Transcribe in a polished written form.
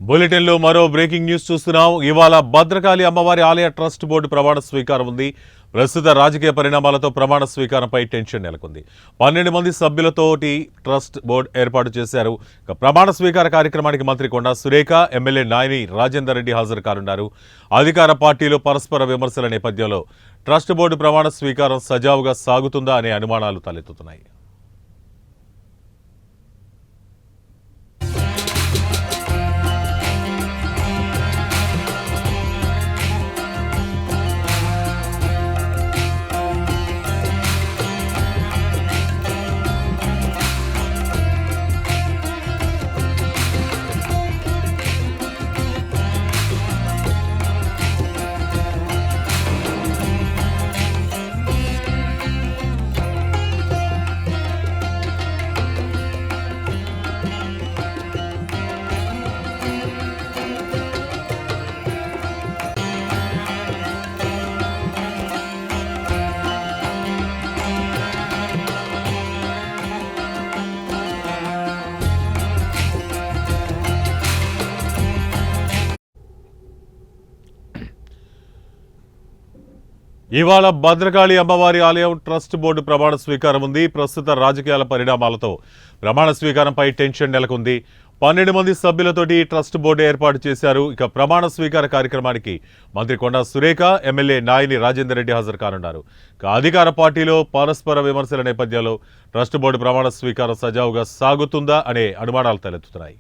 బులెటిన్లో మరో breaking news చూస్తున్నాం. ఇవాళ భద్రకాళి అమ్మవారి ఆలయ ట్రస్ట్ బోర్డు ప్రమాణ స్వీకారం ఉంది. ప్రస్తుత రాజకీయ పరిణామాలతో ప్రమాణ స్వీకారంపై టెన్షన్ నెలకొంది. 12 మంది సభ్యులతోటి ట్రస్ట్ బోర్డు ఏర్పాటు చేశారు. ప్రమాణ స్వీకార కార్యక్రమానికి మంత్రి కొండా సురేఖ, ఎమ్మెల్యే నాయని రాజేందర్ రెడ్డి హాజరు కానున్నారు. అధికార పార్టీలో పరస్పర విమర్శల నేపథ్యంలో ట్రస్ట్ బోర్డు ప్రమాణ స్వీకారం సజావుగా సాగుతుందా అనే అనుమానాలు తలెత్తుతున్నాయి. ఇవాళ భద్రకాళి అమ్మవారి ఆలయం ట్రస్ట్ బోర్డు ప్రమాణ స్వీకారం ఉంది. ప్రస్తుత రాజకీయాల పరిణామాలతో ప్రమాణ స్వీకారంపై టెన్షన్ నెలకొంది. 12 మంది సభ్యులతోటి ట్రస్ట్ బోర్డు ఏర్పాటు చేశారు. ప్రమాణ స్వీకార కార్యక్రమానికి మంత్రి కొండా సురేఖ, ఎమ్మెల్యే నాయని రాజేందర్ రెడ్డి హాజరు కానున్నారు. అధికార పార్టీలో పరస్పర విమర్శల నేపథ్యంలో ట్రస్ట్ బోర్డు ప్రమాణ స్వీకారం సజావుగా సాగుతుందా అనే అనుమానాలు తలెత్తుతున్నాయి.